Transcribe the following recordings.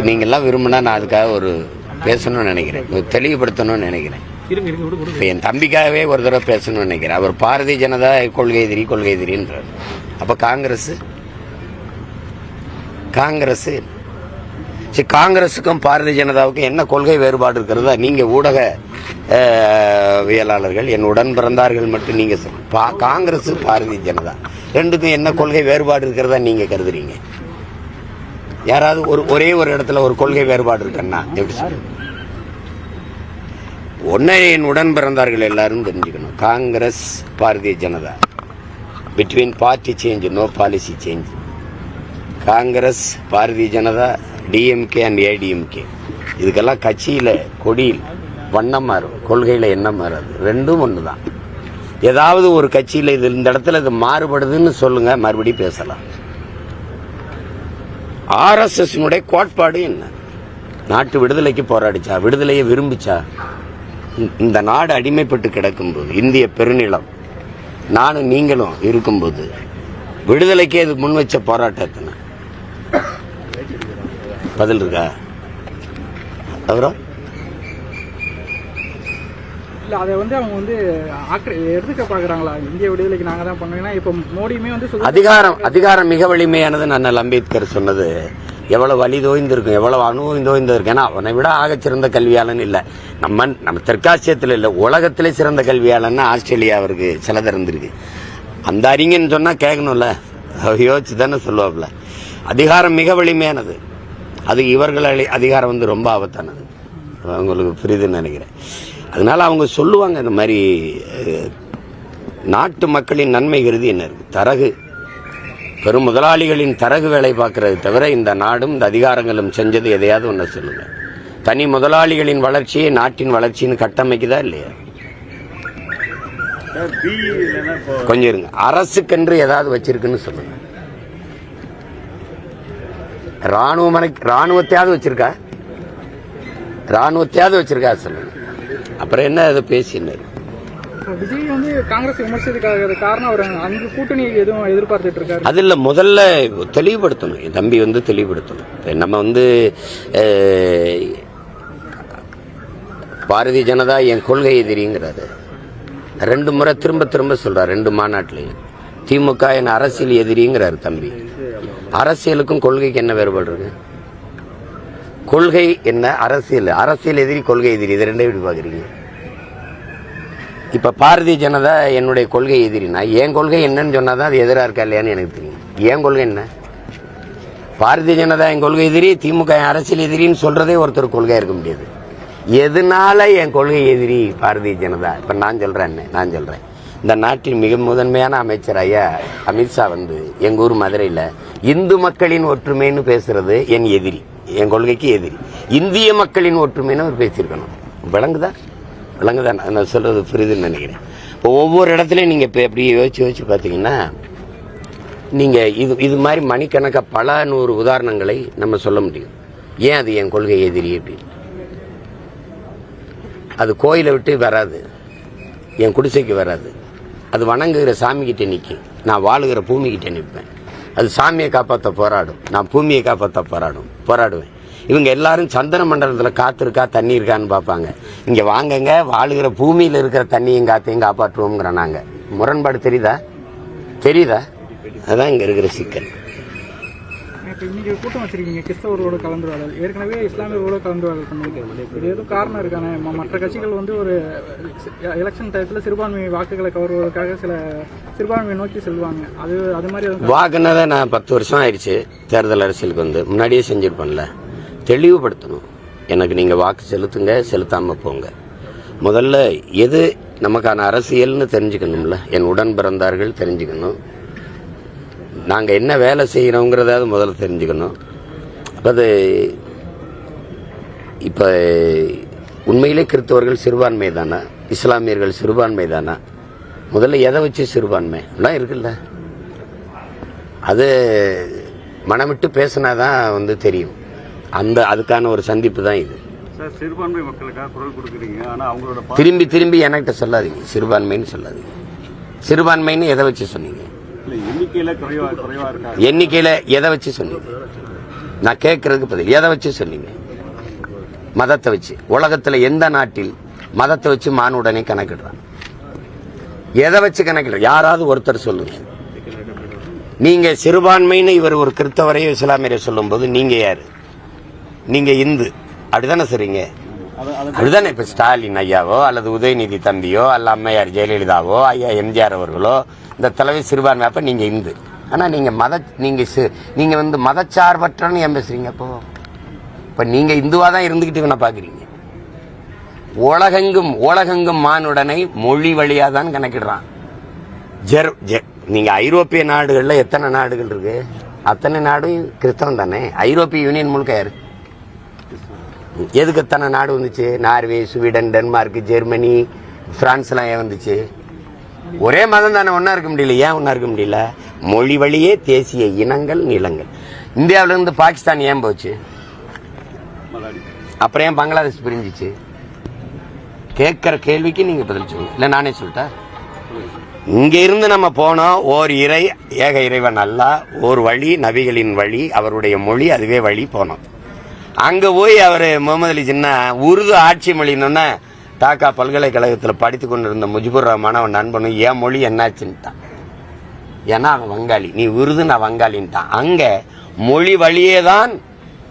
நீங்கள்லாம் விரும்பினா நான் அதுக்காக ஒரு பேசணும்னு நினைக்கிறேன், தெளிவுபடுத்தணும்னு நினைக்கிறேன். என் தம்பிக்காகவே ஒரு தடவை பேசணும்னு நினைக்கிறேன். அவர் பாரதிய ஜனதா கொள்கை எதிரின்றார். அப்போ காங்கிரஸுக்கும் பாரதிய ஜனதாவுக்கும் என்ன கொள்கை வேறுபாடு இருக்கிறதா நீங்க ஊடகவியலாளர்கள், என் உடன் பிறந்தார்கள் மட்டும் நீங்க காங்கிரஸ் பாரதிய ஜனதா ரெண்டுக்கும் என்ன கொள்கை வேறுபாடு இருக்கிறதா நீங்க கருதுறீங்க? யாராவது ஒரே ஒரு இடத்துல ஒரு கொள்கை வேறுபாடு இருக்குன்னா எப்படி சொல்லுங்க? ஒன்னே என் உடன் பிறந்தார்கள் எல்லாரும் தெரிஞ்சுக்கணும். Congress Bharatiya Janata between party change, no policy change. Congress Bharatiya Janata, DMK and ADMK, இதுக்கெல்லாம் கட்சியில கொடியில் வண்ணம் மாறும், கொள்கையில எண்ணம் மாறாது. ரெண்டும் ஒண்ணுதான். ஏதாவது ஒரு கட்சியில இது இந்த இடத்துல இது மாறுபடுதுன்னு சொல்லுங்க, மறுபடியும் பேசலாம். RSS கோட்பாடு என்ன? நாட்டு விடுதலைக்கு போராடிச்சா? விடுதலையை விரும்பிச்சா? இந்த நாடு அடிமைப்பட்டு கிடக்கும்போது, இந்திய பெருநிலம் நானும் நீங்களும் இருக்கும்போது விடுதலைக்கே இது முன் வச்ச போராட்டத்தின பதில் இருக்கா? அப்புறம் இல்ல அதை அவங்க எடுத்துக்க பாக்குறாங்களா? இந்திய விடுதலைக்கு நாங்க தான் பண்ணுவோம். இப்ப மோடியுமே அதிகாரம் மிக வலிமையானது. அண்ணல் அம்பேத்கர் சொன்னது எவ்வளவு வலி தோய்ந்திருக்கும், எவ்வளவு அனுபவம். ஏன்னா அவனை விட ஆகச்சிறந்த கல்வியாளன் இல்ல நம்ம தெற்காசியத்தில் இல்ல, உலகத்திலே சிறந்த கல்வியாளன் ஆஸ்திரேலியா அவருக்கு சில திறந்திருக்கு. அந்த அறிஞன்னு சொன்னா கேட்கணும்ல, யோசிச்சு தானே சொல்லுவாப்ல. அதிகாரம் மிக வலிமையானது. அது இவர்கள் அதிகாரம் ரொம்ப ஆபத்தானது. உங்களுக்கு புரியுதுன்னு நினைக்கிறேன். அதனால அவங்க சொல்லுவாங்க இந்த மாதிரி நாட்டு மக்களின் நன்மை கருதி என்ன இருக்கு, தரகு பெரும் முதலாளிகளின் தரகு வேலை பார்க்கறது தவிர இந்த நாடும் இந்த அதிகாரங்களும் செஞ்சது எதையாவது ஒன்று சொல்லுங்க. தனி முதலாளிகளின் வளர்ச்சியை நாட்டின் வளர்ச்சின்னு கட்டமைக்குதா இல்லையா? கொஞ்சம் இருங்க. அரசுக்கென்று ஏதாவது வச்சிருக்குன்னு சொல்லுங்க. ராணுவத்தையாவது வச்சிருக்கா சொல்லுங்க. அப்புறம் என்ன அதை பேசினார்? விஜய் காங்கிரஸ் விமர்சிக்கிறதுக்காக காரணம் அவர் அங்கு கூட்டணி எதுவும் எதிர்பார்த்துட்டு இருக்காரு. அது இல்ல, முதல்ல தெளிவுபடுத்தணும். என் தம்பி தெளிவுபடுத்தணும். நம்ம பாரதிய ஜனதா என் கொள்கை எதிரிங்கிறாரு. 2 முறை திரும்ப சொல்றாரு, 2 மாநாட்டிலையும். திமுக என் அரசியல் எதிரிங்கிறாரு தம்பி. அரசியலுக்கும் கொள்கைக்கு என்ன வேறுபாடு இருக்கு? கொள்கை என்ன, அரசியல் எதிரி, கொள்கை எதிரி, இது ரெண்டே எப்படி பாக்குறீங்க? இப்ப பாரதிய ஜனதா என்னுடைய கொள்கை எதிரினா என் கொள்கை என்னன்னு சொன்னாதான் அது எதிராக இருக்கா இல்லையான்னு எனக்கு தெரியும். என் கொள்கை என்ன? பாரதிய ஜனதா என் கொள்கை எதிரி, திமுக என் அரசியல் எதிரின்னு சொல்றதே ஒருத்தர் கொள்கையா இருக்க முடியாது. எதனால என் கொள்கை எதிரி பாரதிய ஜனதா? இப்ப நான் சொல்றேன், இந்த நாட்டின் மிக முதன்மையான அமைச்சர் ஐயா அமித்ஷா எங்க ஊர் மதுரையில இந்து மக்களின் ஒற்றுமைன்னு பேசுறது என் எதிரி, என் கொள்கைக்கு எதிரி. இந்திய மக்களின் ஒற்றுமைன்னு அவர் பேசியிருக்கணும். விளங்குதா? நான் சொல்றது புரியுதுன்னு நினைக்கிறேன். இப்போ ஒவ்வொரு இடத்துலயும் நீங்க எப்படி யோசிச்சு பாத்தீங்கன்னா, நீங்க இது மாதிரி மணிக்கணக்கா பல 100 உதாரணங்களை நம்ம சொல்ல முடியும். ஏன் அது என் கொள்கை எதிரி அப்படின்னு? அது கோயிலை விட்டு வராது, என் குடிசைக்கு வராது. அது வணங்குகிற சாமி கிட்ட நிற்கும், நான் வாழுகிற பூமி கிட்ட நிற்பேன். அது சாமியை காப்பாற்ற போராடும், நான் பூமியை காப்பாற்ற போராடுவேன். இவங்க எல்லாரும் சந்திர மண்டலத்தில் காத்து இருக்கா, தண்ணி இருக்கான்னு பார்ப்பாங்க. இங்க வாங்கங்க, வாழுகிற பூமியில இருக்கிற தண்ணியும் காத்தையும் காப்பாற்றுவோங்கிற நாங்க. முரண்பாடு தெரியுதா? அதான் இங்க இருக்கிற சிக்கல். இன்னைக்கு கூட்டம் வச்சிருக்கீங்க, கிறிஸ்தவர்களோட கலந்துரையாடல், ஏற்கனவே இஸ்லாமியர்களோட கலந்துரையாடல் பண்ணுவீங்க. இது எதுவும் காரணம் இருக்கானே? மற்ற கட்சிகள் ஒரு எலெக்ஷன் டயத்தில் சிறுபான்மை வாக்குகளை கவர்வதற்காக சில சிறுபான்மையை நோக்கி செல்வாங்க. அது மாதிரி வாக்குனதை நான் 10 வருஷம் ஆயிடுச்சு தேர்தல் அரசியலுக்கு முன்னாடியே செஞ்சிருப்பேன்ல. தெளிவுபடுத்தணும். எனக்கு நீங்க வாக்கு செலுத்துங்க, செலுத்தாம போங்க. முதல்ல எது நமக்கான அரசியல்னு தெரிஞ்சுக்கணும்ல. என் உடன் பிறந்தார்கள் தெரிஞ்சுக்கணும். நாங்க என்ன வேலை செய்யறோங்கிறதாவது முதல்ல தெரிஞ்சுக்கணும். அது இப்ப உண்மையிலே கிறிஸ்தவர்கள் சிறுபான்மை தானா, இஸ்லாமியர்கள் சிறுபான்மை தானா? முதல்ல எதை வச்சு சிறுபான்மை எல்லாம் இருக்குல்ல, அது மனமிட்டு பேசினாதான் தெரியும். அதுக்கான ஒரு சந்திப்பு தான் இது. சிறுபான்மை மக்களுக்காக குரல் கொடுக்குறீங்க, ஆனா அவங்களோட திரும்பி என்கிட்ட சொல்லாதீங்க, சிறுபான்மைன்னு சொல்லாதீங்க. சிறுபான்மைன்னு எதை வச்சு சொன்னீங்க? எண்ணிக்கையில குறைவா இருக்கா? எண்ணிக்கையில எதை வச்சு சொன்னீங்க? நான் கேட்கறதுக்கு பதில் எதை வச்சு சொன்னீங்க? மதத்தை வச்சு. உலகத்துல எந்த நாட்டில் மதத்தை வச்சு மானுடனை கணக்கிடுறான்? எதை வச்சு கணக்கிடுற? யாராவது ஒருத்தர் சொல்லுங்க. நீங்க சிறுபான்மைன்னு இவர் ஒரு கிறிஸ்தவரையோ இஸ்லாமியரை சொல்லும் போது நீங்க யாரு? நீங்க இந்து அப்படிதானே சொல்றீங்க? அப்படிதானே. இப்ப ஸ்டாலின் ஐயாவோ அல்லது உதயநிதி தம்பியோ அல்ல அம்மையார் ஜெயலலிதாவோ ஐயா எம்ஜிஆர் அவர்களோ இந்த தலைவர் சிறுபான்மை, அப்ப நீங்க இந்து. ஆனா நீங்க நீங்க வந்து மதச்சார்பற்றன்னு ஏன் பேசுறீங்க? அப்போ இப்ப நீங்க இந்துவா தான் இருந்துகிட்டு பாக்குறீங்க. உலகெங்கும் மானுடனை மொழி வழியா தான் கணக்கிடுறான். நீங்க ஐரோப்பிய நாடுகள்ல எத்தனை நாடுகள் இருக்கு? அத்தனை நாடும் கிறிஸ்தவம் தானே. ஐரோப்பிய யூனியன் முழுக்க யாரு? எதுக்கு எத்தனை நாடு வந்துச்சு? Norway, Sweden, Denmark, Germany, France எல்லாம் ஏன் வந்துச்சு? ஒரே மதம் தானே, ஒன்னா இருக்க முடியல. ஏன் ஒன்னா இருக்க முடியல? மொழி வழியே தேசிய இனங்கள், நிலங்கள். இந்தியாவில இருந்து பாகிஸ்தான் ஏன் போச்சு? அப்புறம் ஏன் பங்களாதேஷ் பிரிஞ்சிச்சு? கேட்கிற கேள்விக்கு நீங்க பதில் சொல்லுங்க. இல்ல நானே சொல்லிட்டேன். இங்க இருந்து நம்ம போனோம். ஓர் இறை, ஏக இறைவன் அல்லாஹ், ஒரு வழி, நபிகளின் வழி, அவருடைய மொழி, அதுவே வழி போனோம். அங்க போய் அவரு முகமது அலி ஜின்னா உருது ஆட்சி மொழின்னு டாக்கா பல்கலைக்கழகத்தில் படித்து கொண்டிருந்த முஜிபுர் ரஹ்மான் அவன் நண்பனும் என் மொழி என்னாச்சுன்ட்டான். ஏன்னா அவன் வங்காளி, நீ உருது, நான் வங்காளின்ட்டான். அங்க மொழி வழியே தான்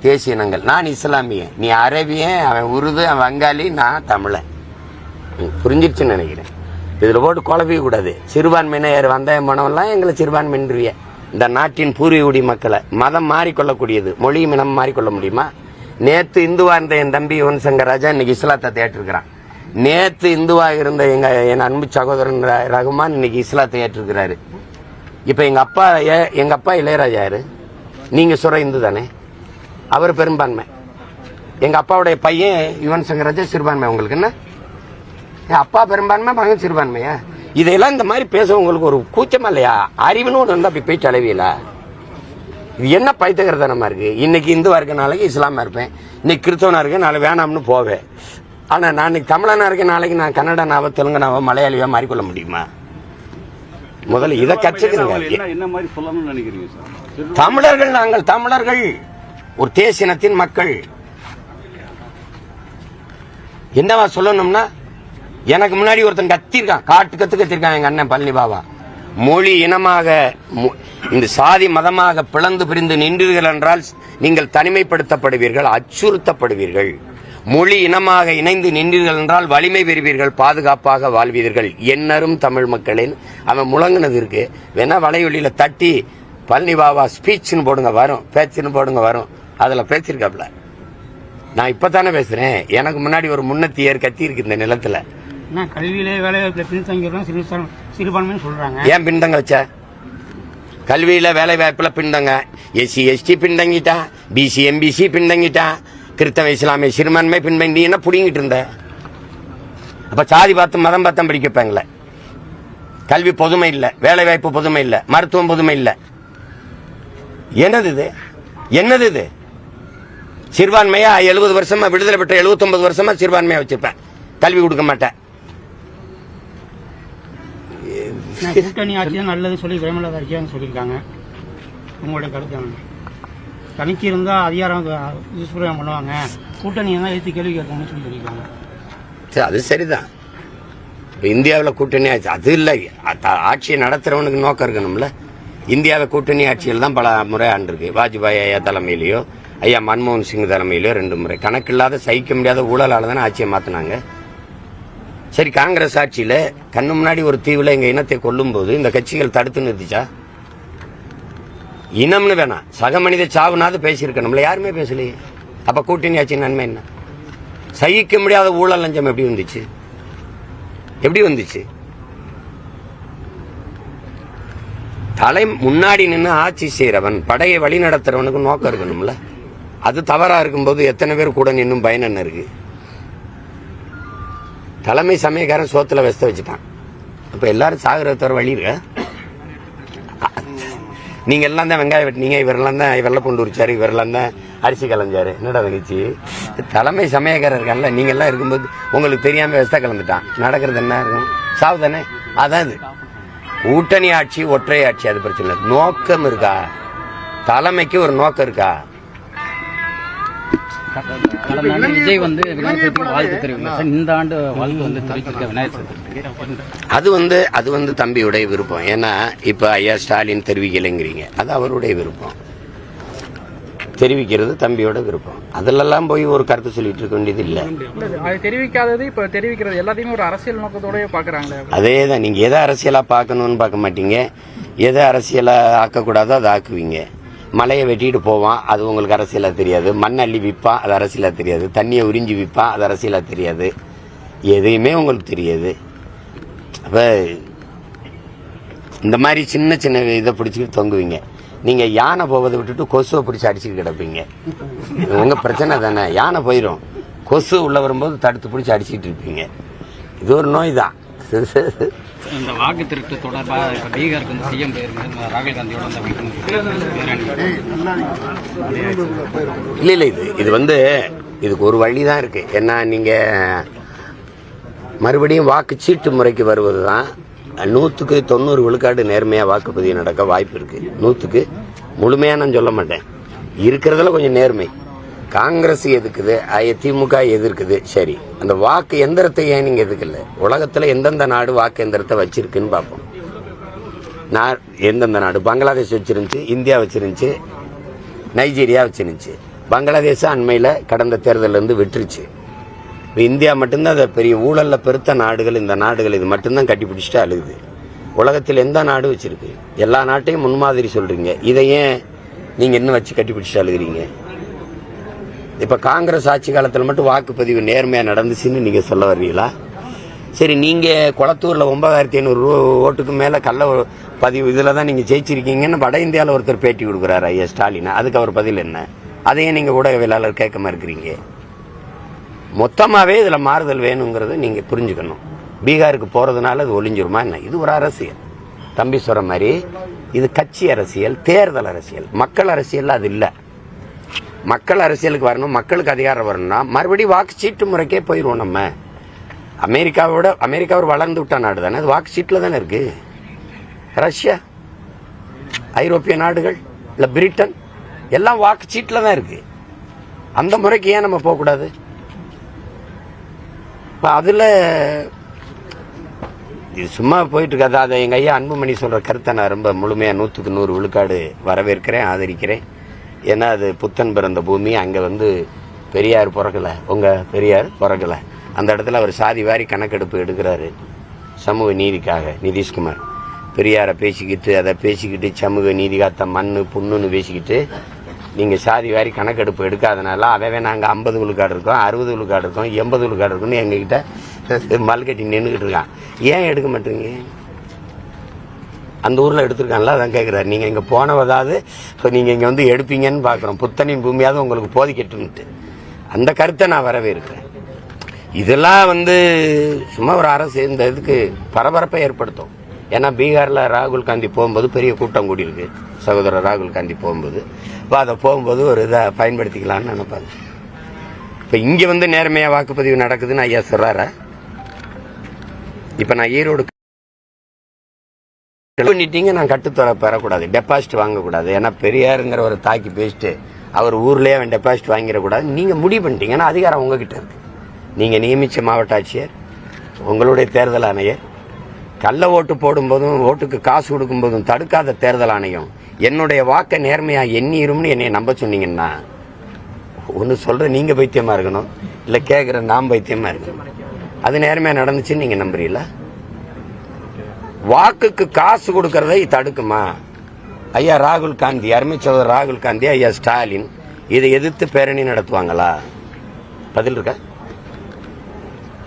தேசிய இனங்கள். நான் இஸ்லாமியன், நீ அரபியன், அவன் உருது, அவன் வங்காளி, நான் தமிழன். புரிஞ்சிருச்சுன்னு நினைக்கிறேன். இதுல போட்டு குழப்பிக்க கூடாது. சிறுபான்மையினர் வந்தாயம் போனவெல்லாம் எங்களை சிறுபான்மையின்றிய இந்த நாட்டின் பூர்வீகுடி மக்களை. மதம் மாறிக்கொள்ளக்கூடியது, மொழியும் இனம் மாறிக்கொள்ள முடியுமா? நேத்து இந்துவா இருந்த என் தம்பி யுவன் சங்கர் ராஜா இன்னைக்கு இஸ்லாத்தை ஏற்றிருக்கிறான். நேத்து இந்துவா இருந்த என் அன்பு சகோதரன் ரகுமான் இன்னைக்கு இஸ்லாத்தை ஏற்றிருக்கிறாரு. இப்ப எங்க அப்பா இளையராஜா யாரு? நீங்க சொல்ற இந்து தானே, அவர் பெரும்பான்மை. எங்க அப்பாவுடைய பையன் யுவன் சங்கர் ராஜா சிறுபான்மை. உங்களுக்கு என்ன? அப்பா பெரும்பான்மை, மகன் சிறுபான்மையா? இதெல்லாம் இந்த மாதிரி பேச உங்களுக்கு ஒரு கூச்சமா இல்லையா? அறிவுன்னு ஒன்று வந்து அப்படி போயிட்டு அளவியல. இது என்ன பைத்தியகரத்தனமா இருக்கு? இன்னைக்கு இந்துவா இருக்க, நாளைக்கு இஸ்லாமா இருப்பேன். இன்னைக்கு கிறிஸ்தவனா இருக்கேன், நாளைக்கு வேணாம்னு போவேன். ஆனா நான் இன்னைக்கு தமிழனா இருக்கேன், நாளைக்கு நான் கன்னடனாவோ தெலுங்கனாவோ மலையாளியோ மாறிக்கொள்ள முடியுமா? முதல்ல இதை கற்றுக்கிறீங்க. என்ன மாதிரி சொல்லணும்னு நினைக்கிறீங்க சார்? தமிழர்கள், நாங்கள் தமிழர்கள், ஒரு தேசினத்தின் மக்கள். என்னவா சொல்லணும்னா, எனக்கு முன்னாடி ஒருத்தன் கத்திருக்கான், கத்திருக்கான் எங்க அண்ணன் பழனி பாபா. மொழி இனமாக, இந்த சாதி மதமாக பிளந்து பிரிந்து நின்றீர்கள் என்றால் நீங்கள் தனிமைப்படுத்தப்படுவீர்கள், அச்சுறுத்தப்படுவீர்கள். மொழி இனமாக இணைந்து நின்றீர்கள் என்றால் வலிமை பெறுவீர்கள், பாதுகாப்பாக வாழ்வீர்கள். என்னரும் தமிழ் மக்களின் அவன் முழங்குனது இருக்கு. வேணா வலைவெளியில தட்டி பழனி பாபா ஸ்பீச்னு போடுங்க, வரும். பேச்சுன்னு போடுங்க, வரும். அதுல பேசிருக்காப்ல. நான் இப்பதானே பேசுறேன். எனக்கு முன்னாடி ஒரு முன்னத்தியர் கத்தி இருக்கு இந்த நிலத்துல. கல்வியிலே வேலைவாய்ப்புல பின்தங்கிடுறோம் சிறுபான்மைன்னு சொல்றாங்க. ஏன் பின்தங்க வச்ச? கல்வியில வேலை வாய்ப்புல பின்தங்க. எஸ்சி எஸ்டி பின்தங்கிட்டான், பிசி எம்பிசி பின்தங்கிட்டான், கிறிஸ்தவ இஸ்லாமிய சிறுபான்மை பின்தங்கி என்ன புடிங்கிட்டு இருந்த? அப்ப சாதி பார்த்து மதம் பார்த்தம் படிக்க வைப்பாங்களே. கல்வி பொதுமை இல்ல, வேலை வாய்ப்பு பொதுமை இல்ல, மருத்துவம் பொதுமை இல்ல. என்னது இது? என்னது இது? சிறுபான்மையா 70 வருஷமா, விடுதலை பெற்ற 79 வருஷமா சிறுபான்மையா வச்சிருப்பேன், கல்வி கொடுக்க மாட்டேன். கூட்டணி ஆட்சி தான் நல்லது சொல்லி பிரேமலதா சொல்லியிருக்காங்க. உங்களுடைய கருத்து? தனிச்சு இருந்தா அதிகாரம் யூஸ்ஃபுல்லாக பண்ணுவாங்க, கூட்டணி தான் எடுத்து கேள்வி கேட்கணும்னு சொல்லியிருக்காங்க. அது சரிதான். இந்தியாவில் கூட்டணி ஆட்சி அது இல்லை, ஆட்சியை நடத்துறவனுக்கு நோக்கம் இருக்கணும்ல. இந்தியாவில் கூட்டணி ஆட்சியில் தான் பல முறை ஆண்டிருக்கு. வாஜ்பாய் ஐயா தலைமையிலையோ, ஐயா மன்மோகன் சிங் தலைமையிலையோ 2 முறை. கணக்கில்லாத சகிக்க முடியாத ஊழலால தானே ஆட்சியை மாத்தினாங்க. சரி, காங்கிரஸ் ஆட்சியில கண்ணு முன்னாடி ஒரு தீவுல எங்க இனத்தை கொல்லும் போது இந்த கட்சிகள் தடுத்து நிறுத்திச்சா? இனம்னு வேணாம், சக மனித சாவுனாவது பேசியிருக்கணும்ல, யாருமே பேசலையே. அப்ப கூட்டணி ஆட்சி நன்மை என்ன? சகிக்க முடியாத ஊழல் லஞ்சம் எப்படி வந்துச்சு? எப்படி வந்துச்சு? தலை முன்னாடி நின்று ஆட்சி செய்யறவன், படையை வழி நடத்துறவனுக்கு நோக்கம் இருக்கணும்ல. அது தவறா இருக்கும்போது எத்தனை பேர் கூட நின்னும் பயன் என்ன இருக்கு? தலைமை சமயக்காரன் சோத்துல வெஸ்த வச்சுட்டான். அப்ப எல்லாரும் சாகுற தவிர வழி இருக்க? நீங்க எல்லாம் தான் வெங்காயம் வெட்டினீங்க, இவரெல்லாம் தான் வெள்ளை பூண்டு உரிச்சாரு, இவரெல்லாம் தான் அரிசி கலைஞ்சாரு. என்னடா நிகழ்ச்சி? தலைமை சமயக்காரர் இருக்கான்ல, நீங்க எல்லாம் இருக்கும்போது உங்களுக்கு தெரியாம வெஸ்த கலந்துட்டான். நடக்கிறது என்ன இருக்கும்? சாவு தானே. அதான் இது கூட்டணி ஆட்சி, ஒற்றை ஆட்சி. அது பிரச்சனை. நோக்கம் இருக்கா? தலைமைக்கு ஒரு நோக்கம் இருக்கா? கடந்த ஆண்டு விஜய் வந்து விநாயகர் சதுர்த்திக்கு வாழ்த்து தெரிவித்தார். இந்த ஆண்டு வாழ்த்து வந்து தெரிவிச்சிருக்க விநாயகர் சதுர்த்திக்கு அது வந்து தம்பியுடைய விருப்பம். ஏன்னா இப்ப ஐயா ஸ்டாலின் தெரிவிக்கலைங்கிறீங்க, அது அவருடைய விருப்பம். தெரிவிக்கிறது தம்பியோட விருப்பம். அதிலெல்லாம் போய் ஒரு கருத்து சொல்லிட்டு இருக்க வேண்டியது இல்லை. அது தெரிவிக்காதது இப்ப தெரிவிக்கிறது எல்லாத்தையுமே ஒரு அரசியல் நோக்கத்தோடய பாக்குறாங்களே. அதே தான், நீங்க எதை அரசியலா பார்க்கணும்னு பார்க்க மாட்டீங்க, எதை அரசியலா ஆக்கக்கூடாதோ அதை ஆக்குவீங்க. மலையை வெட்டிட்டு போவான், அது உங்களுக்கு அரசியலா தெரியாது. மண் அள்ளி விற்பான், அது அரசியலா தெரியாது. தண்ணியை உறிஞ்சி விற்பான், அது அரசியலா தெரியாது. எதையுமே உங்களுக்கு தெரியாது. அப்ப இந்த மாதிரி சின்ன சின்ன இதை பிடிச்சிக்கிட்டு தொங்குவீங்க. நீங்க யானை போவதை விட்டுட்டு கொசுவை பிடிச்சி அடிச்சுட்டு கிடப்பீங்க. உங்க பிரச்சனை தானே. யானை போயிடும், கொசு உள்ள வரும்போது தடுத்து பிடிச்சி அடிச்சுட்டு இருப்பீங்க. இது ஒரு நோய் தான். இந்த வாக்கு திருட்டு தொடர்பாக இப்ப பீகாருக்கு வந்து சிஎம் போயிருங்க ராகுல் காந்தியோட இல்ல இது வந்து இதுக்கு ஒரு வழி தான் இருக்கு. ஏன்னா நீங்க மறுபடியும் வாக்கு சீட்டு முறைக்கு வருவதுதான் 100க்கு 90 விழுக்காடு நேர்மையா வாக்குப்பதிவு நடக்க வாய்ப்பு இருக்கு. 100க்கு முழுமையா நான் சொல்ல மாட்டேன், இருக்கிறதுல கொஞ்சம் நேர்மை. காங்கிரஸ் எதுக்குது, திமுக எதிர்க்குது, சரி. அந்த வாக்கு எந்திரத்தை ஏன் நீங்க எதுக்கல? உலகத்துல எந்தெந்த நாடு வாக்கு எந்திரத்தை வச்சிருக்குன்னு பார்ப்போம். எந்தெந்த நாடு? பங்களாதேஷ் வச்சிருந்துச்சு, இந்தியா வச்சிருந்துச்சு, நைஜீரியா வச்சிருந்துச்சு. பங்களாதேஷ் அண்மையில கடந்த தேர்தலில் இருந்து விட்டுருச்சு. இந்தியா மட்டும்தான் அதை பெரிய ஊழல்ல பெருத்த நாடுகள். இந்த நாடுகள் இது மட்டும்தான் கட்டி பிடிச்சிட்டு அழுகுது. உலகத்தில் எந்த நாடு வச்சிருக்கு? எல்லா நாட்டையும் முன்மாதிரி சொல்றீங்க, இதை ஏன் நீங்க இன்னும் வச்சு கட்டி பிடிச்சிட்டு அழுகுறீங்க? இப்ப காங்கிரஸ் ஆட்சி காலத்தில் மட்டும் வாக்குப்பதிவு நேர்மையா நடந்துச்சுன்னு நீங்க சொல்ல வர்றீங்களா? சரி, நீங்க குளத்தூர்ல 9500 ஓட்டுக்கு மேல கள்ள பதிவு இதுல தான் நீங்க ஜெயிச்சிருக்கீங்கன்னு வட இந்தியாவில் ஒருத்தர் பேட்டி கொடுக்குறாரு ஐயா ஸ்டாலின். அதுக்கு அவர் பதில் என்ன? அதையே நீங்க ஊடகவியலாளர் கேட்காம இருக்கிறீங்க. மொத்தமாவே இதுல மாறுதல் வேணுங்கிறத நீங்க புரிஞ்சுக்கணும். பீகாருக்கு போறதுனால அது ஒளிஞ்சிருமா என்ன? இது ஒரு அரசியல். தம்பி சொல்ற மாதிரி இது கட்சி அரசியல், தேர்தல் அரசியல். மக்கள் அரசியல் அது இல்ல. மக்கள் அரசியலுக்கு வரணும், மக்களுக்கு அதிகாரம் வரணும்னா மறுபடியும் வாக்கு சீட்டு முறைக்கே போயிடுவோம். நம்ம அமெரிக்கா ஒரு வளர்ந்து விட்ட நாடு தானே, அது வாக்கு சீட்டுல தானே இருக்கு. ரஷ்யா, ஐரோப்பிய நாடுகள், இல்ல பிரிட்டன் எல்லாம் வாக்கு சீட்டுல தான் இருக்கு. அந்த முறைக்கு ஏன் நம்ம போக கூடாது? அதுல இது சும்மா போயிட்டு இருக்காது. அதை எங்க ஐயா அன்புமணி சொல்ற கருத்தை நான் ரொம்ப முழுமையா 100க்கு 100 விழுக்காடு வரவேற்கிறேன், ஆதரிக்கிறேன். ஏன்னா அது புத்தன் பிறந்த பூமி. அங்க வந்து பெரியார் பிறக்கல, உங்க பெரியார் பிறக்கல. அந்த இடத்துல அவர் சாதி வாரி கணக்கெடுப்பு எடுக்கிறாரு சமூக நீதிக்காக. நிதிஷ்குமார் பெரியாரை பேசிக்கிட்டு அதை பேசிக்கிட்டு சமூக நீதி காத்த மண்ணு புண்ணுன்னு பேசிக்கிட்டு நீங்க சாதி வாரி கணக்கெடுப்பு எடுக்காதனால அவன் நாங்க 50 விழுக்காடு இருக்கோம், 60 விழுக்காடு இருக்கோம், 80 விழுக்காடு இருக்குன்னு எங்ககிட்ட மல்கட்டி நின்றுகிட்டு இருக்கான். ஏன் எடுக்க மாட்டீங்க? அந்த ஊர்ல எடுத்திருக்கான்ல, அதான் கேட்கிறாரு. நீங்க இங்க போனவதாவது நீங்க இங்க வந்து எடுப்பீங்கன்னு பாக்குறோம். புத்தனின் பூமியாவது உங்களுக்கு போதிக்கட்டுன்ட்டு அந்த கருத்தை நான் வரவேற்கிறேன். இதெல்லாம் வந்து சும்மா ஒரு அரசு இந்த இதுக்கு பரபரப்பை ஏற்படுத்தும். ஏன்னா பீகார்ல ராகுல் காந்தி போகும்போது பெரிய கூட்டம் கூடி இருக்கு. சகோதரர் ராகுல் காந்தி போகும்போது அதை போகும்போது ஒரு இதை பயன்படுத்திக்கலாம்னு நினைப்பாங்க. இப்ப இங்க வந்து நேர்மையா வாக்குப்பதிவு நடக்குதுன்னு ஐயா சொல்றாரா? இப்ப நான் ஈரோடு பண்ணிட்டீங்க, நான் கட்டுத்தொகை பெறக்கூடாது, டெபாசிட் வாங்கக்கூடாது. ஏன்னா பெரியாருங்கிற ஒரு தாக்கி பேசிட்டு அவர் ஊர்லயே அவன் டெபாசிட் வாங்கிடக்கூடாது நீங்க முடிவு பண்ணிட்டீங்கன்னா அதிகாரம் உங்ககிட்ட இருக்கு. நீங்க நியமிச்ச மாவட்ட ஆட்சியர், உங்களுடைய தேர்தல் ஆணையர், கள்ள ஓட்டு போடும் போதும் ஓட்டுக்கு காசு கொடுக்கும் போதும் தடுக்காத தேர்தல் ஆணையம் என்னுடைய வாக்க நேர்மையா எண்ணிரும்னு என்னை நம்ப சொன்னீங்கன்னா ஒன்னு சொல்ற நீங்க பைத்தியமா இருக்கணும், இல்ல கேக்குற நாம் பைத்தியமா இருக்கணும். அது நேர்மையா நடந்துச்சுன்னு நீங்க நம்புறீங்களா? வாக்குக்கு காசு கொடுக்கறதை தடுக்குமா? ஐயா ராகுல் காந்தி, அருமை சகோதரர் ராகுல் காந்தி, ஐயா ஸ்டாலின் இதை எதிர்த்து பேரணி நடத்துவாங்களா? பதில் இருக்கா?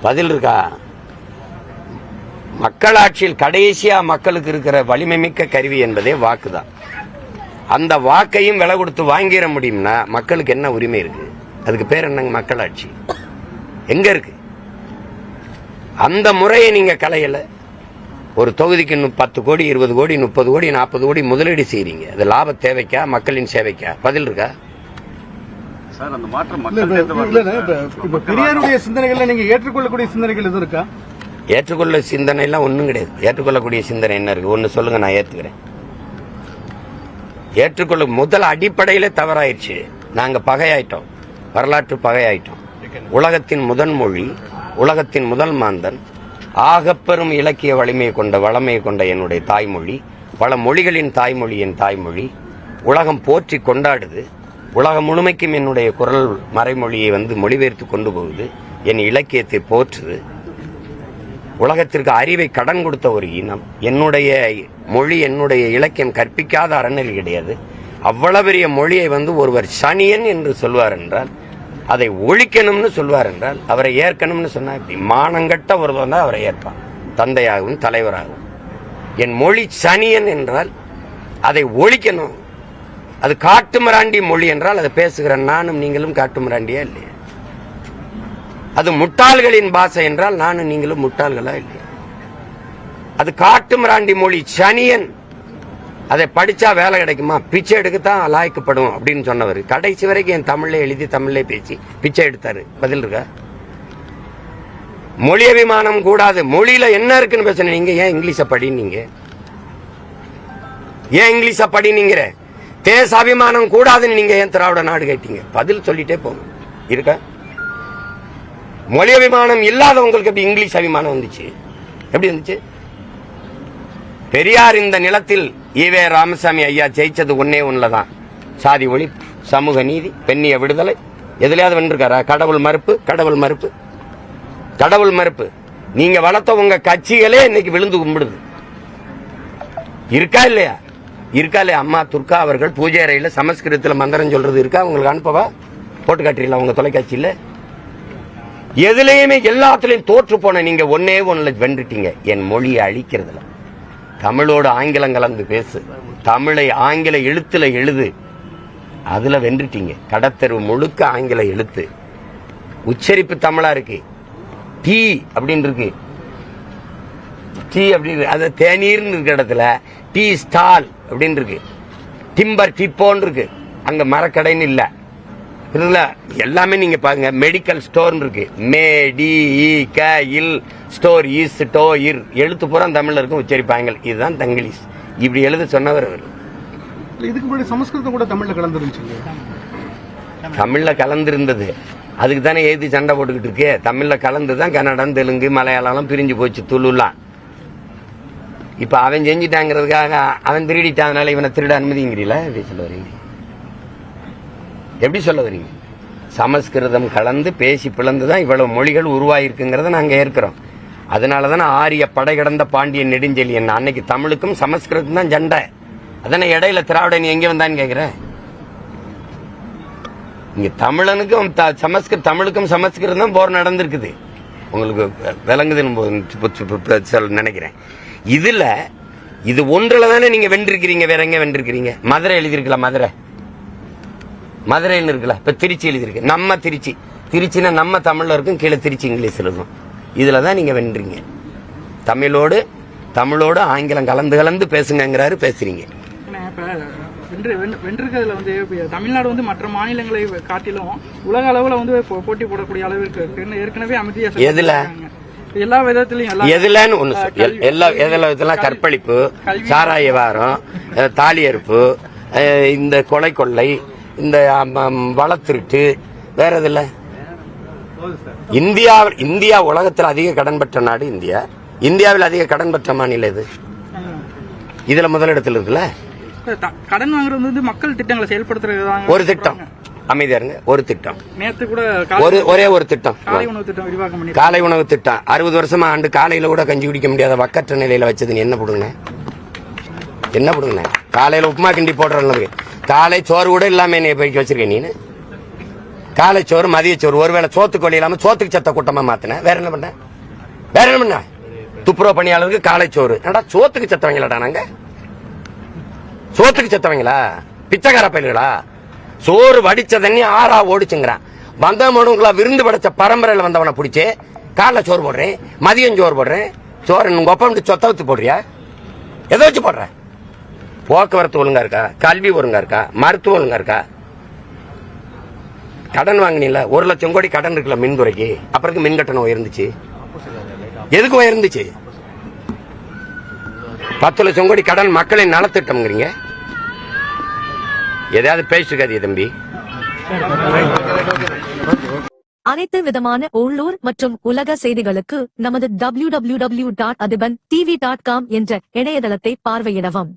பதில் இருக்கா? மக்களாட்சியில் கடைசியா மக்களுக்கு இருக்கிற வலிமை மிக்க கருவி என்பதே வாக்குதான். அந்த வாக்கையும் விலை கொடுத்து வாங்கிட முடியும்னா மக்களுக்கு என்ன உரிமை இருக்கு? அதுக்கு பேர் என்னங்க? மக்களாட்சி எங்க இருக்கு? அந்த முறையை நீங்க கலையல. ஒரு தொகுதிக்கு 10 கோடி 20 கோடி 30 கோடி 40 கோடி முதலீடு செய்றீங்க. அது லாப தேவைக்கா மக்களின் சேவைக்கா? பதில் இருக்கா? சார் அந்த மாற்றம் பெரியாருடைய சிந்தனைகள்ல நீங்க ஏற்றுக்கொள்ளக்கூடிய சிந்தனைகள் எதுவும் இருக்கா? ஏற்றுக்கொள்ள சிந்தனை எல்லாம் ஒண்ணும் கிடையாது. ஏற்றுக்கொள்ளக்கூடிய சிந்தனை என்ன இருக்கு? ஒன்னு சொல்லுங்க, நான் ஏத்துக்கிறேன். ஏற்றுக்கொள்ள முதல் அடிப்படையில தவறாயிடுச்சு. நாங்க பகையாயிட்டோம். வரலாற்று பகையாயிட்டோம். உலகத்தின் முதன் மொழி, உலகத்தின் முதல் மாந்தன், ஆகப்பெரும் இலக்கிய வளமை கொண்ட என்னுடைய தாய்மொழி, பல மொழிகளின் தாய்மொழி என் தாய்மொழி, உலகம் போற்றி கொண்டாடுது. உலகம் முழுமைக்கும் என்னுடைய குரல் மறைமொழியை மொழிபெயர்த்து கொண்டு போகுது. என் இலக்கியத்தை போற்றுது. உலகத்திற்கு அறிவை கடன் கொடுத்த ஒரு இனம். என்னுடைய மொழி, என்னுடைய இலக்கியம் கற்பிக்காத அறநெறி கிடையாது. அவ்வளவு பெரிய மொழியை ஒருவர் சனியன் என்று சொல்வார் என்றால், அதை ஒழிக்கணும்னு சொல்வார் என்றால், அவரை ஏற்கணும்னு சொன்னா இப்படி மானங்கட்ட ஒருவர் தான் அவரை ஏற்பான், தந்தையாகவும் தலைவராகவும். என் மொழி சனியன் என்றால் அதை ஒழிக்கணும். அது காட்டுமிராண்டி மொழி என்றால் அதை பேசுகிற நானும் நீங்களும் காட்டுமிராண்டியா இல்லையா? அது முட்டாள்களின் பாஷை என்றால் நானும் நீங்களும் முட்டாள்களா இல்லையா? அது காட்டுமிராண்டி மொழி சனியன். அதை படிச்சா வேலை கிடைக்குமா? பிச்சை எடுக்கத்தான் லாய்க்கப்படும் அப்படின்னு சொன்னவர் கடைசி வரைக்கும் என் தமிழ்ல எழுதி தமிழ்ல பேசி பிச்சை எடுத்தாரு. பதில் இருக்கா? மொழி அபிமானம் கூடாது. மொழியில என்ன இருக்குன்னு பேசுன நீங்க ஏன் இங்கிலீஷ படினீங்க? ஏன் இங்கிலீஷ படினீங்க? தேச அபிமானம் கூடாதுன்னு நீங்க ஏன் திராவிட நாடு கேட்டீங்க? பதில் சொல்லிட்டே போங்க. இருக்கா? மொழி அபிமானம் இல்லாதவங்களுக்கு எப்படி இங்கிலீஷ் அபிமானம் வந்துச்சு? எப்படி வந்துச்சு? பெரியார் இந்த நிலத்தில் ஈவே ராமசாமி ஐயா ஜெயிச்சது ஒன்னே ஒண்ணுலதான், சாதி ஒழிப்பு, சமூக நீதி, பெண்ணிய விடுதலை. எதுலயாவது வென்றிருக்காரா? கடவுள் மறுப்பு, கடவுள் மறுப்பு, கடவுள் மறுப்பு. நீங்க வளர்த்த உங்க கட்சிகளே இன்னைக்கு விழுந்து கும்பிடுது. இருக்கா இல்லையா? இருக்கா இல்லையா? அம்மா துர்கா அவர்கள் பூஜை அறையில சமஸ்கிருதத்தில் மந்திரம் சொல்றது இருக்கா? உங்களுக்கு அனுப்பவா? போட்டு காட்டுறீங்களா உங்க தொலைக்காட்சியில? எதுலையுமே எல்லாத்துலயும் தோற்று போன நீங்க ஒன்னே ஒண்ணுல வென்றுட்டீங்க, என் மொழியை அழிக்கிறதுல. தமிழோடு ஆங்கிலம் கலந்து பேசு, தமிழை ஆங்கில எழுத்துல எழுது, அதுல வென்றுட்டீங்க. கடத்தெரு முழுக்க ஆங்கில எழுத்து, உச்சரிப்பு தமிழா இருக்கு. டீ அப்படின்னு இருக்கு, டீ அப்படின்னு, அது தேநீர்னு இருக்க இடத்துல டீ ஸ்டால் அப்படின்னு இருக்கு. டிம்பர் டிப்போன்னு இருக்கு, அங்க மரக்கடைன்னு இல்ல. எல்லாமே நீங்க பாருங்க. மெடிக்கல் ஸ்டோர் இருக்கு, ஸ்டோர் ஈஸ் டோ இர், எழுத்து பூரா தமிழ்ல இருக்கும், உச்சரிப்பாங்க. இதுதான் தங்கிலீஷ். இப்படி எழுத சொன்னவர் அவர். இதுக்கு முன்னாடி சமஸ்கிருதம் கூட தமிழ்ல கலந்துருந்துச்சு. தமிழ்ல கலந்துருந்தது, அதுக்கு தானே எழுதி சண்டை போட்டுக்கிட்டு இருக்கு. தமிழ்ல கலந்துதான் கன்னடம், தெலுங்கு, மலையாளம் பிரிஞ்சு போச்சு, துளுலாம். இப்ப அவன் செஞ்சுட்டாங்கிறதுக்காக அவன் திருடிட்டாங்கனால இவனை திருட அனுமதிங்கிறீங்களா? எப்படி சொல்ல வரீங்க? எப்படி சொல்ல வரீங்க? சமஸ்கிருதம் கலந்து பேசி பிளந்துதான் இவ்வளவு மொழிகள் உருவாயிருக்குங்கிறத நாங்க ஏற்கிறோம். அதனாலதான் ஆரிய படை கடந்த பாண்டியன் நெடுஞ்செழியன். அன்னைக்கு தமிழுக்கும் சமஸ்கிருதம் தான் சண்டை. அதான இடையில திராவிடன் எங்க வந்தான்னு கேக்குற? இங்க தமிழனுக்கும் தமிழுக்கும் சமஸ்கிருதம் போர் நடந்திருக்குது. உங்களுக்கு விளங்குதுன்னு நினைக்கிறேன். இதுல இது ஒன்றுல தானே நீங்க வென்றிருக்கிறீங்க. வேற எங்க வென்றிருக்கிறீங்க? மதுரை எழுதிருக்கலாம், மதுரைன்னு இருக்குல்ல. இப்ப திருச்சி எழுதிருக்கு, நம்ம திருச்சின்னா நம்ம தமிழ்ல இருக்கும், கீழே திருச்சி இங்கிலீஷ்ல இருக்கும். இதுலதான் நீங்க வென்றீங்க. தமிழோடு ஆங்கிலம் கலந்து பேசுங்கிறாரு, பேசுறீங்க. வென்றிருக்கிறதுல தமிழ்நாடு மற்ற மாநிலங்களை காட்டிலும் உலக அளவுல போட்டி போடக்கூடிய அளவிற்கு ஏற்கனவே அமைதியா எதுல எல்லா விதத்திலையும் எதுலன்னு ஒண்ணு எல்லா விதத்திலும் கற்பழிப்பு, சாராய வாரம், தாலி அறுப்பு, இந்த கொலை கொள்ளை, இந்த வளத்திருட்டு, வேற எதுல? இந்தியா உலகத்தில் அதிக கடன் பெற்ற நாடு இந்தியா. இந்தியாவில் அதிக கடன் பெற்ற மாநிலம் இது. இதுல முதலிடத்தில் இருக்குல்ல. கடன் வாங்குறது மக்கள் திட்டங்களை செயல்படுத்துறது ஒரு திட்டம். அமைதியா இருங்க. ஒரு திட்டம், நேத்து கூட ஒரே ஒரு திட்டம், காலை உணவு திட்டம் விரிவாக்கம் பண்ணி, காலை உணவு திட்டம். 60 வருஷமா ஆண்டு காலையில கூட கஞ்சி குடிக்க முடியாத வக்கற்ற நிலையில வச்சது என்ன போடுங்க? என்ன போடுங்க? காலையில உப்புமா கிண்டி போடுற காலை சோறு கூட இல்லாம என்னைய போய்க்கு வச்சிருக்க நீனு. காலை சோறு, மதிய சோறு, ஒருவேளை சோத்துக்கு வழி இல்லாம சோத்துக்கு சத்த கூட்டமா மாத்தின. வேற என்ன பண்ண? துப்புரவு பணியாளருக்கு காலை சோறு. என்னடா சோத்துக்கு சத்தவங்களாடா? நாங்க சோத்துக்கு சத்தவங்களா? பிச்சைக்கார பயில்களா? சோறு வடிச்ச தண்ணி ஆறா ஓடிச்சுங்கிறான். வந்தவனுங்களா விருந்து படைச்ச பரம்பரையில வந்தவனை பிடிச்சி காலைல சோறு போடுறேன், மதியம் சோறு போடுறேன். சோறு உங்க ஒப்பம் சொத்த வச்சு போடுறியா? எதை வச்சு போடுற? போக்குவரத்து ஒழுங்கா இருக்கா? கல்வி ஒழுங்கா இருக்கா? மருத்துவம் ஒழுங்கா இருக்கா? கடன் வாங்கினீங்களா? 1 லட்சம் கோடி கடன் இருக்குல்ல மின்துறைக்கு. அப்புறம் மின் கட்டணம் உயர்ந்துச்சு. எதுக்கு உயர்ந்துச்சு? 10 லட்சம் கோடி கடன் மக்களின் நலத்திட்டம்ங்கிறீங்க. எதையாவது பேசிருக்காதீங்க தம்பி. அனைத்து விதமான உள்ளூர் மற்றும் உலக செய்திகளுக்கு நமது www.adibantv.com என்ற இணையதளத்தை பார்வையிடவும்.